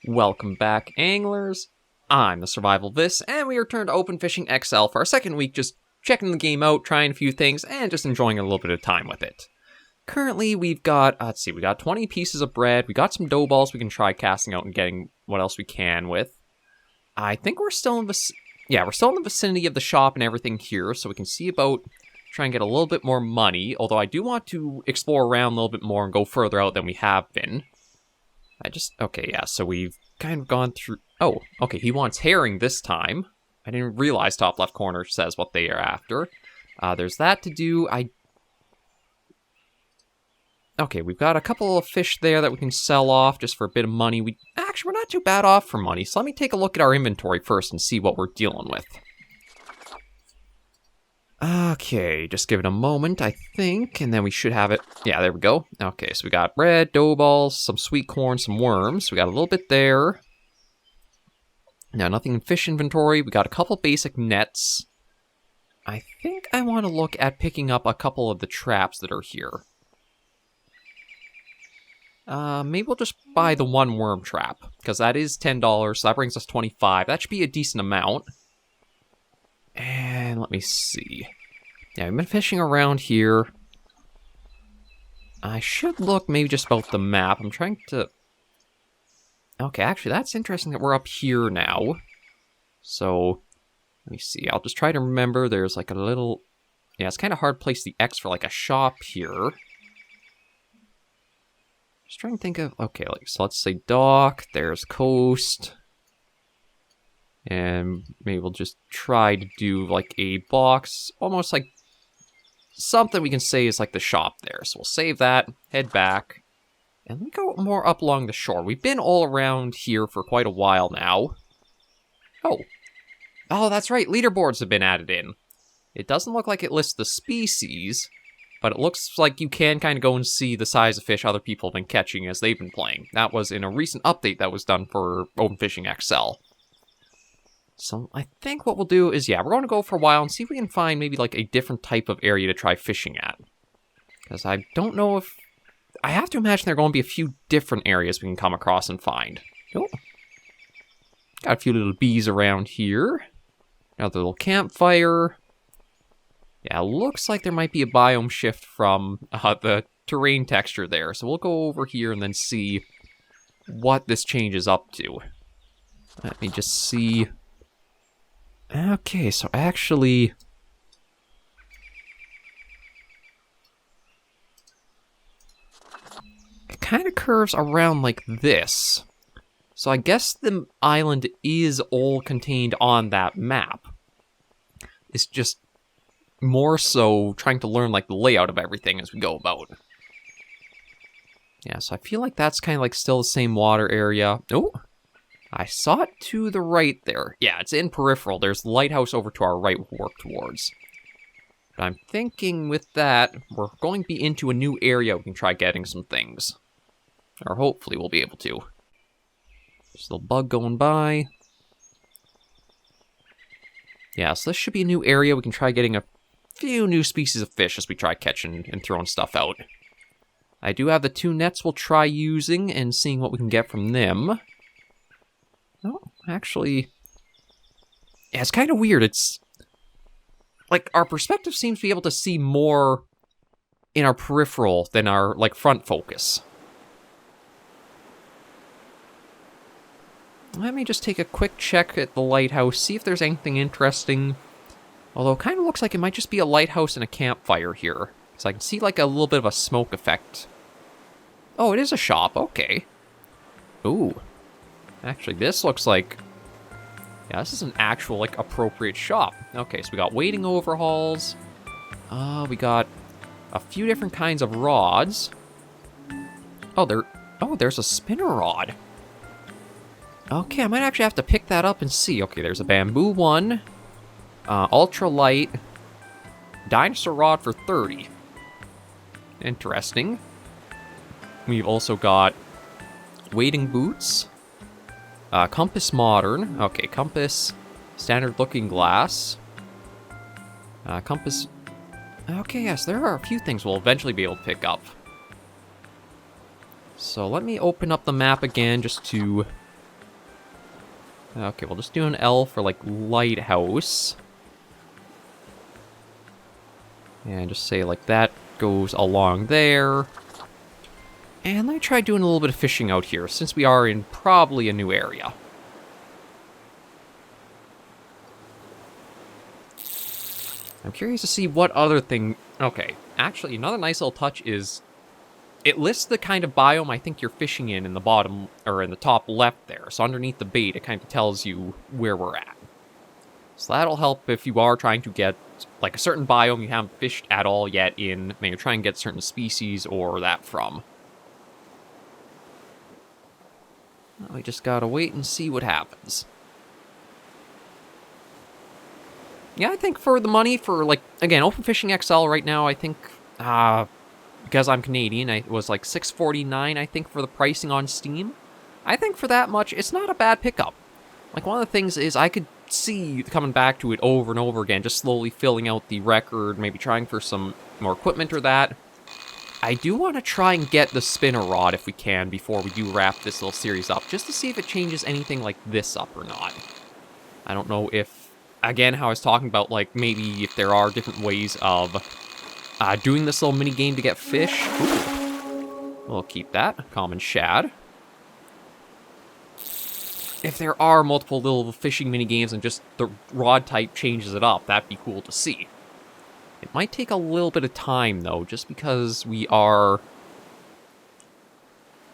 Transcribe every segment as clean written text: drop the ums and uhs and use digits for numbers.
Welcome back, anglers. I'm the Survivalist, and we returned to Open Fishing XL for our second week, just checking the game out, trying a few things, and just enjoying a little bit of time with it. Currently, we've got, we got 20 pieces of bread, we got some dough balls we can try casting out and getting what else we can with. I think we're still in the vicinity of the shop and everything here, so we can see about trying to get a little bit more money, although I do want to explore around a little bit more and go further out than we have been. So we've kind of gone through... Oh, okay, he wants herring this time. I didn't realize top left corner says what they are after. There's that to do. Okay, we've got a couple of fish there that we can sell off just for a bit of money. We're not too bad off for money, so let me take a look at our inventory first and see what we're dealing with. Okay, just give it a moment, I think, and then we should have it. Yeah, there we go. Okay, so we got bread, dough balls, some sweet corn, some worms. We got a little bit there. Now, nothing in fish inventory. We got a couple basic nets. I think I want to look at picking up a couple of the traps that are here. Maybe we'll just buy the one worm trap, because that is $10, so that brings us $25. That should be a decent amount. And let me see. Yeah, I've been fishing around here. I should look maybe just about the map. I'm trying to... Okay, actually, that's interesting that we're up here now. So, let me see. I'll just try to remember. There's like a little... Yeah, it's kind of hard to place the X for like a shop here. Just trying to think of... Okay, so let's say dock. There's coast. And maybe we'll just try to do like a box, almost like something we can say is like the shop there. So we'll save that, head back, and we go more up along the shore. We've been all around here for quite a while now. Oh, that's right, leaderboards have been added in. It doesn't look like it lists the species, but it looks like you can kind of go and see the size of fish other people have been catching as they've been playing. That was in a recent update that was done for Open Fishing XL. So I think what we'll do is, we're going to go for a while and see if we can find maybe like a different type of area to try fishing at. Because I don't know if... I have to imagine there are going to be a few different areas we can come across and find. Oh. Got a few little bees around here. Another little campfire. Yeah, looks like there might be a biome shift from the terrain texture there. So we'll go over here and then see what this changes up to. Let me just see... Okay, so actually... It kind of curves around like this. So I guess the island is all contained on that map. It's just more so trying to learn like the layout of everything as we go about. Yeah, so I feel like that's kind of like still the same water area. Oh! I saw it to the right there. Yeah, it's in peripheral. There's the lighthouse over to our right we'll work towards. But I'm thinking with that, we're going to be into a new area we can try getting some things. Or hopefully we'll be able to. There's a little bug going by. Yeah, so this should be a new area. We can try getting a few new species of fish as we try catching and throwing stuff out. I do have the 2 nets we'll try using and seeing what we can get from them. Oh, actually... Yeah, it's kind of weird. It's... Like, our perspective seems to be able to see more in our peripheral than our, like, front focus. Let me just take a quick check at the lighthouse, see if there's anything interesting. Although, it kind of looks like it might just be a lighthouse and a campfire here. So I can see, like, a little bit of a smoke effect. Oh, it is a shop. Okay. Ooh. Actually, this looks like... Yeah, this is an actual, like, appropriate shop. Okay, so we got wading overhauls. We got a few different kinds of rods. There's a spinner rod. Okay, I might actually have to pick that up and see. Okay, there's a bamboo one. Ultra light. Dinosaur rod for 30. Interesting. We've also got wading boots. Compass modern. Okay, compass. Standard looking glass. Compass. Okay, yes, there are a few things we'll eventually be able to pick up. So let me open up the map again just to Okay, we'll just do an L for, like, lighthouse. And just say, like, that goes along there. And let me try doing a little bit of fishing out here, since we are in probably a new area. I'm curious to see what other thing... Okay, actually, another nice little touch is... It lists the kind of biome I think you're fishing in the bottom, or in the top left there. So underneath the bait, it kind of tells you where we're at. So that'll help if you are trying to get, like, a certain biome you haven't fished at all yet in, maybe you're trying to get certain species or that from. We just gotta wait and see what happens. Yeah, I think for the money, for, like, again, Open Fishing XL right now, I think, because I'm Canadian, it was like $6.49, I think, for the pricing on Steam. I think for that much, it's not a bad pickup. Like, one of the things is I could see coming back to it over and over again, just slowly filling out the record, maybe trying for some more equipment or that. I do want to try and get the spinner rod if we can before we do wrap this little series up, just to see if it changes anything like this up or not. I don't know if, again, how I was talking about, like, maybe if there are different ways of doing this little mini game to get fish. Ooh. We'll keep that. Common shad. If there are multiple little fishing mini games and just the rod type changes it up, that'd be cool to see. It might take a little bit of time, though, just because we are...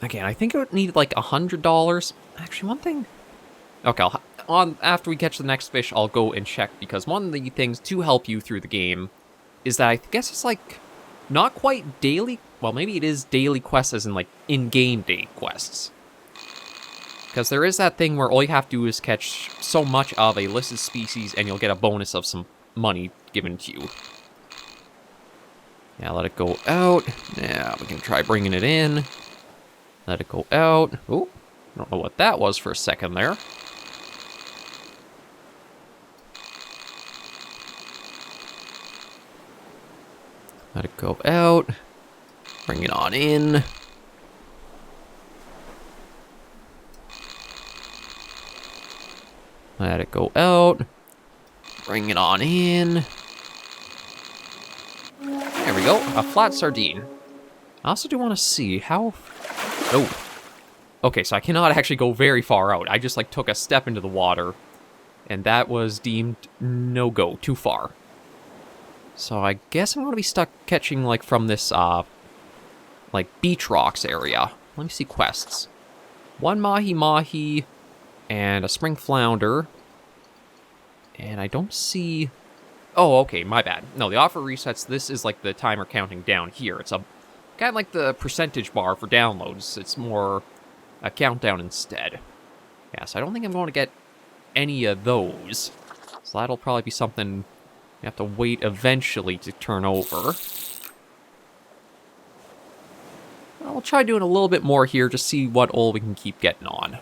Again, I think it would need, like, $100. Actually, one thing... Okay, after we catch the next fish, I'll go and check, because one of the things to help you through the game is that I guess it's, like, not quite daily... Well, maybe it is daily quests, as in, like, in-game day quests. Because there is that thing where all you have to do is catch so much of a listed species, and you'll get a bonus of some money given to you. Yeah, let it go out. Yeah, we can try bringing it in. Let it go out. Oh, I don't know what that was for a second there. Let it go out. Bring it on in. Let it go out. Bring it on in. There we go, a flat sardine. I also do want to see how... Oh. Okay, so I cannot actually go very far out. I just, like, took a step into the water, and that was deemed no-go, too far. So I guess I'm going to be stuck catching, like, from this, like, beach rocks area. Let me see quests. 1 mahi-mahi, and a spring flounder. And I don't see... Oh, okay, my bad. No, the offer resets. This is like the timer counting down here. It's a kind of like the percentage bar for downloads. It's more a countdown instead. Yeah, so I don't think I'm going to get any of those. So that'll probably be something you have to wait eventually to turn over. I'll try doing a little bit more here, just see what all we can keep getting on.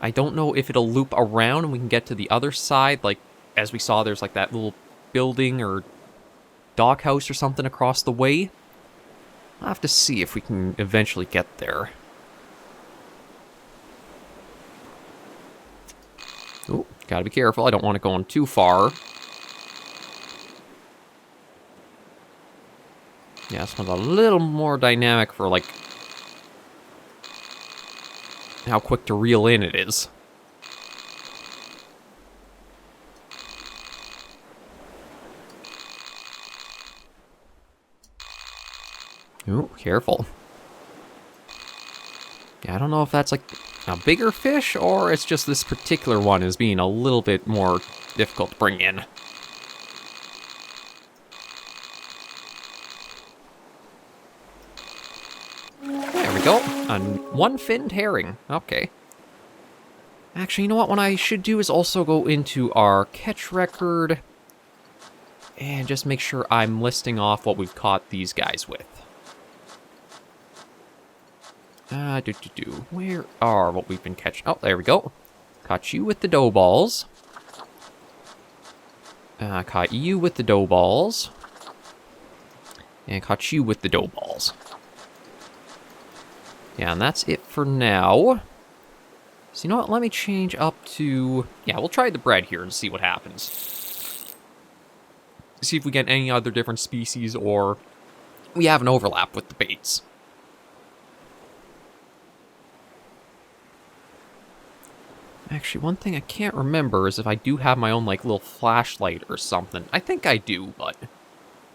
I don't know if it'll loop around and we can get to the other side. Like, as we saw, there's like that little building or dock house or something across the way. I'll have to see if we can eventually get there. Oh, gotta be careful. I don't want it going too far. Yeah, this one's a little more dynamic for, like, how quick to reel in it is. Ooh, careful. Yeah, I don't know if that's like a bigger fish or it's just this particular one is being a little bit more difficult to bring in. There we go. A one-finned herring. Okay. Actually, you know what? What I should do is also go into our catch record and just make sure I'm listing off what we've caught these guys with. Where are what we've been catching? Oh, there we go. Caught you with the dough balls. Caught you with the dough balls. And caught you with the dough balls. Yeah, and that's it for now. So you know what, let me change up to... Yeah, we'll try the bread here and see what happens. See if we get any other different species or we have an overlap with the baits. Actually, one thing I can't remember is if I do have my own, like, little flashlight or something. I think I do, but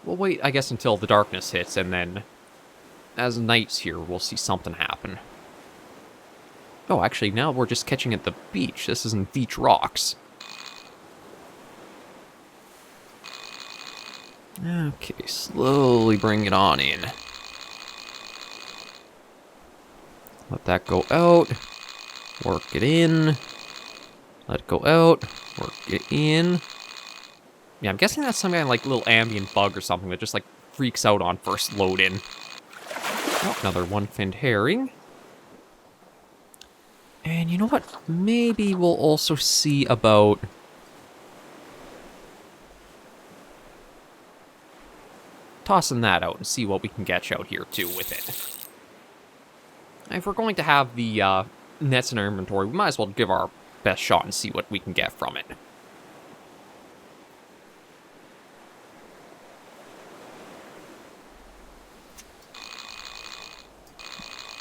we'll wait, I guess, until the darkness hits, and then as night's here, we'll see something happen. Oh, actually, now we're just catching at the beach. This isn't beach rocks. Okay, slowly bring it on in. Let that go out. Work it in. Let it go out. Work it in. Yeah, I'm guessing that's some kind of like little ambient bug or something that just like freaks out on first load in. Oh, another one-finned herring. And you know what? Maybe we'll also see about... tossing that out and see what we can catch out here too with it. If we're going to have the nets in our inventory, we might as well give our best shot and see what we can get from it.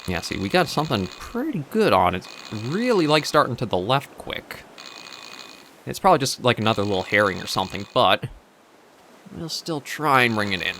Yeah, see, we got something pretty good on it. Really like starting to the left quick. It's probably just like another little herring or something, but we'll still try and bring it in.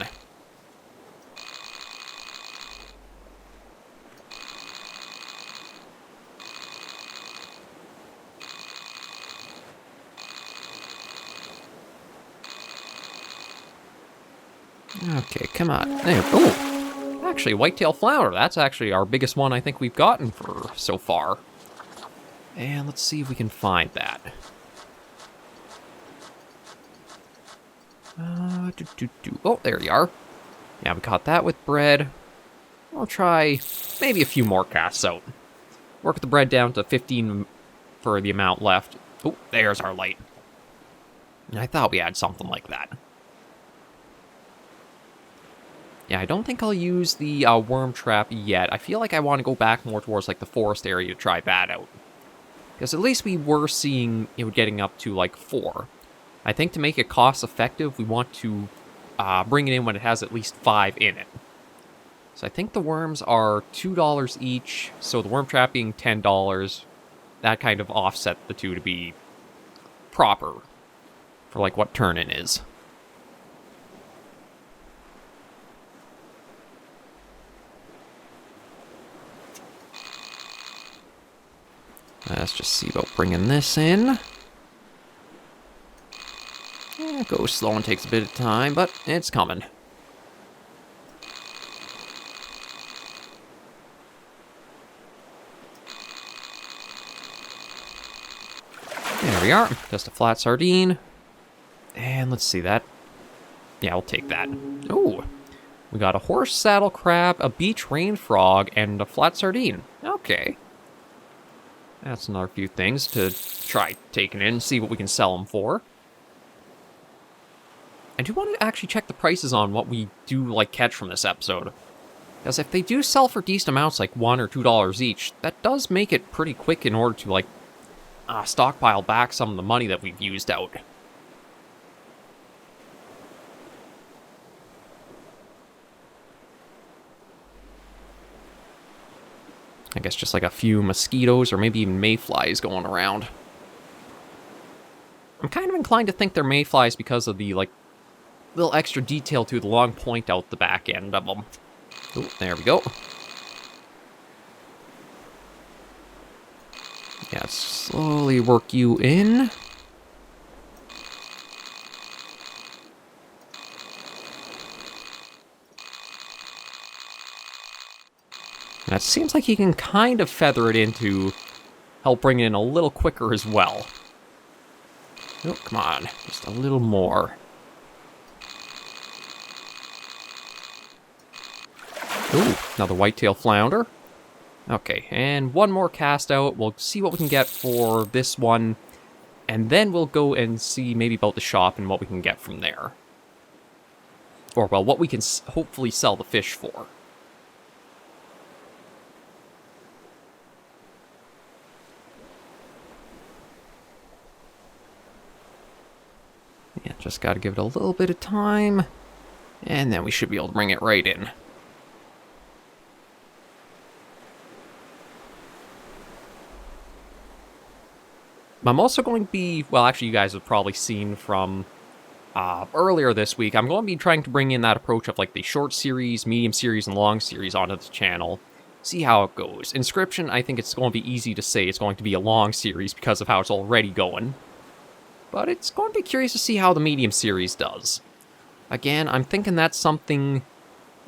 Okay, come on. There. Oh, actually, whitetail flounder. That's actually our biggest one I think we've gotten for so far. And let's see if we can find that. Oh, there you are. Yeah, we caught that with bread. I'll try maybe a few more casts out. Work the bread down to 15 for the amount left. Oh, there's our light. I thought we had something like that. Yeah, I don't think I'll use the worm trap yet. I feel like I want to go back more towards like the forest area to try that out. Because at least we were seeing it getting up to like 4. I think to make it cost effective, we want to bring it in when it has at least 5 in it. So I think the worms are $2 each, so the worm trap being $10, that kind of offset the two to be proper for like what turn-in is. Let's just see about bringing this in. Yeah, it goes slow and takes a bit of time, but it's coming. There we are. Just a flat sardine. And let's see that. Yeah, we'll take that. Ooh. We got a horse saddle crab, a beach rain frog, and a flat sardine. Okay. That's another few things to try taking in and see what we can sell them for. I do want to actually check the prices on what we do like catch from this episode. Because if they do sell for decent amounts, like $1 or $2 each, that does make it pretty quick in order to like stockpile back some of the money that we've used out. I guess just like a few mosquitoes or maybe even mayflies going around. I'm kind of inclined to think they're mayflies because of the like little extra detail to the long point out the back end of them. Oh, there we go. Yeah, slowly work you in. That seems like you can kind of feather it in to help bring it in a little quicker as well. Oh, come on. Just a little more. Ooh, another whitetail flounder. Okay, and one more cast out. We'll see what we can get for this one. And then we'll go and see maybe about the shop and what we can get from there. Or, well, what we can hopefully sell the fish for. Just gotta give it a little bit of time, and then we should be able to bring it right in. I'm also going to be, well, actually you guys have probably seen from earlier this week, I'm going to be trying to bring in that approach of like the short series, medium series, and long series onto the channel. See how it goes. Inscription, I think it's going to be easy to say it's going to be a long series because of how it's already going. But it's going to be curious to see how the medium series does. Again, I'm thinking that's something,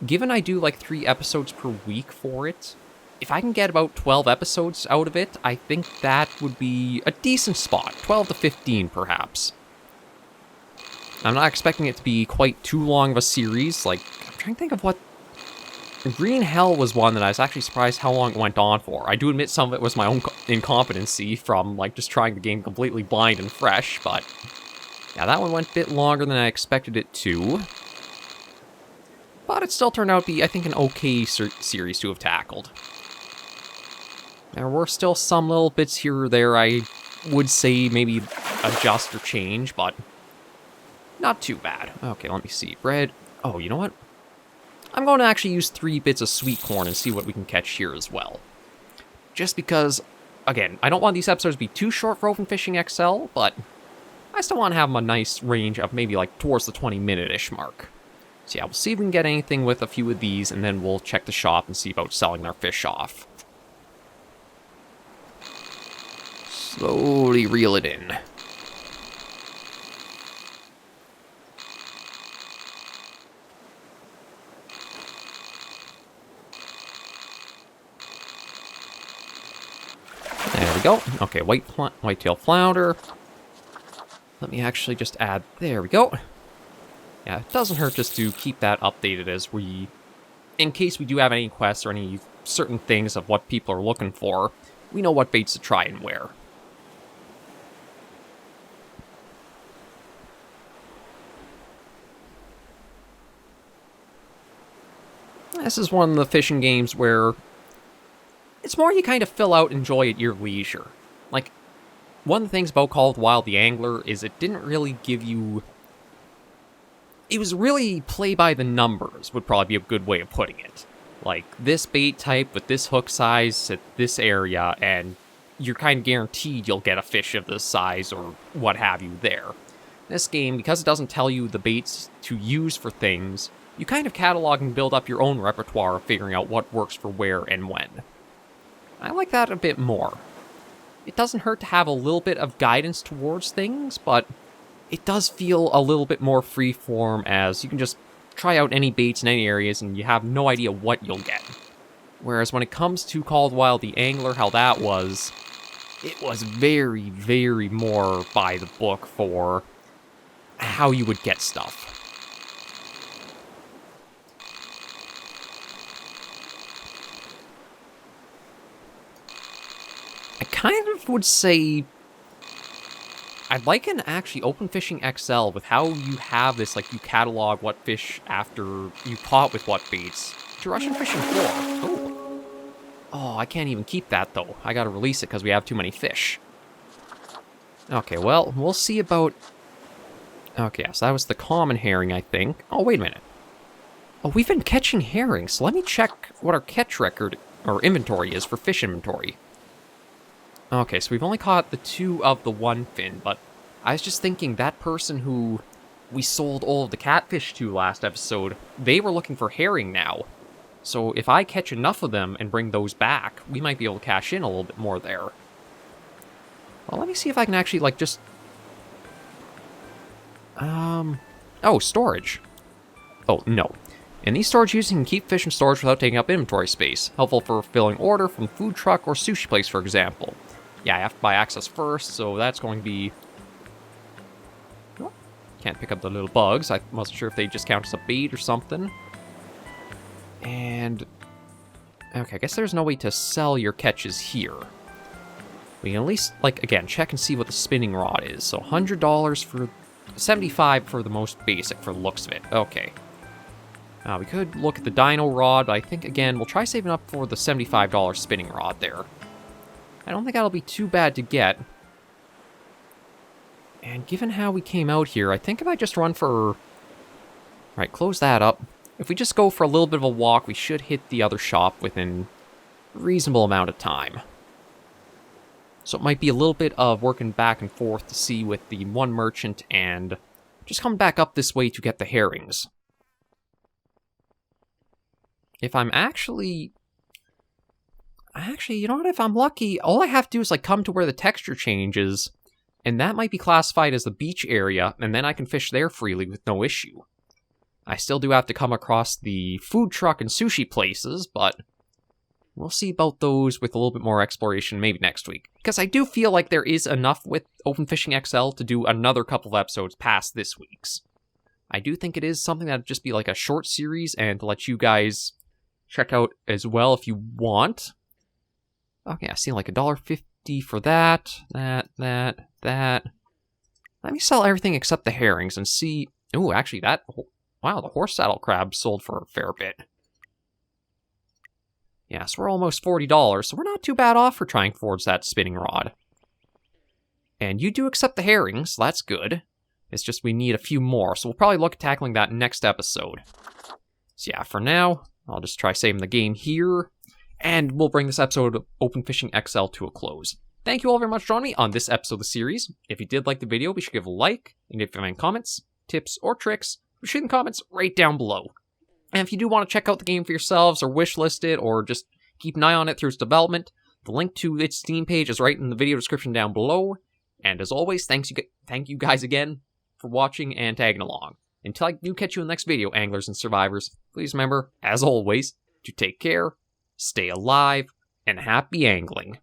given I do like 3 episodes per week for it, if I can get about 12 episodes out of it, I think that would be a decent spot. 12 to 15, perhaps. I'm not expecting it to be quite too long of a series. Like, I'm trying to think of what... Green Hell was one that I was actually surprised how long it went on for. I do admit some of it was my own incompetency from, like, just trying the game completely blind and fresh, but... yeah, that one went a bit longer than I expected it to. But it still turned out to be, I think, an okay series to have tackled. There were still some little bits here or there I would say maybe adjust or change, but not too bad. Okay, let me see. Bread. Oh, you know what? I'm going to actually use 3 bits of sweet corn and see what we can catch here as well. Just because, again, I don't want these episodes to be too short for Open Fishing XL, but I still want to have them a nice range of maybe like towards the 20-minute-ish mark. So yeah, we'll see if we can get anything with a few of these, and then we'll check the shop and see about selling our fish off. Slowly reel it in. There we go. Okay, whitetail flounder. Let me actually just add... there we go. Yeah, it doesn't hurt just to keep that updated as we... in case we do have any quests or any certain things of what people are looking for, we know what baits to try and where. This is one of the fishing games where it's more you kind of fill out, enjoy at your leisure. Like, one of the things about Call of the Wild the Angler is it didn't really give you... it was really play by the numbers, would probably be a good way of putting it. Like, this bait type with this hook size at this area, and you're kind of guaranteed you'll get a fish of this size or what have you there. This game, because it doesn't tell you the baits to use for things, you kind of catalog and build up your own repertoire of figuring out what works for where and when. I like that a bit more. It doesn't hurt to have a little bit of guidance towards things, but it does feel a little bit more freeform, as you can just try out any baits in any areas and you have no idea what you'll get. Whereas when it comes to Call of the Wild the Angler, how that was, it was very, very more by the book for how you would get stuff. I kind of would say I'd like an actually Open Fishing XL with how you have this, like, you catalog what fish after you caught with what baits. To Russian Fishing 4. Oh. Oh, I can't even keep that, though. I gotta release it because we have too many fish. Okay, well, we'll see about... okay, so that was the common herring, I think. Oh, wait a minute. Oh, we've been catching herrings, so let me check what our catch record, or inventory is for fish inventory. Okay, so we've only caught the 2 of the 1 fin, but I was just thinking that person who we sold all of the catfish to last episode, they were looking for herring now. So if I catch enough of them and bring those back, we might be able to cash in a little bit more there. Well, let me see if I can actually, like, just... oh, storage. Oh, no. In these storage units, you can keep fish in storage without taking up inventory space. Helpful for filling order from food truck or sushi place, for example. Yeah, I have to buy access first, so that's going to be... oh, can't pick up the little bugs. I wasn't sure if they just count as a bait or something. And... okay, I guess there's no way to sell your catches here. We can at least, like, again, check and see what the spinning rod is. So $100 for... $75 for the most basic for the looks of it. Okay. We could look at the dino rod, but I think, again, we'll try saving up for the $75 spinning rod there. I don't think that'll be too bad to get. And given how we came out here, I think if I just run for... Alright, close that up. If we just go for a little bit of a walk, we should hit the other shop within a reasonable amount of time. So it might be a little bit of working back and forth to see with the one merchant and just coming back up this way to get the herrings. If I'm actually, you know what, if I'm lucky, all I have to do is like come to where the texture changes, and that might be classified as the beach area, and then I can fish there freely with no issue. I still do have to come across the food truck and sushi places, but we'll see about those with a little bit more exploration maybe next week. Because I do feel like there is enough with Open Fishing XL to do another couple of episodes past this week's. I do think it is something that would just be like a short series and to let you guys check out as well if you want. Okay, I see like $1.50 for that. Let me sell everything except the herrings and see... Ooh, actually that... Wow, the horse saddle crab sold for a fair bit. Yeah, so we're almost $40, so we're not too bad off for trying towards that spinning rod. And you do accept the herrings, so that's good. It's just we need a few more, so we'll probably look at tackling that next episode. So yeah, for now, I'll just try saving the game here, and we'll bring this episode of Open Fishing XL to a close. Thank you all very much for joining me on this episode of the series. If you did like the video, be sure to give a like, and if you have any comments, tips, or tricks, shoot in the comments right down below. And if you do want to check out the game for yourselves, or wishlist it, or just keep an eye on it through its development, the link to its Steam page is right in the video description down below. And as always, thank you guys again for watching and tagging along. Until I do catch you in the next video, anglers and survivors, please remember, as always, to take care, stay alive, and happy angling.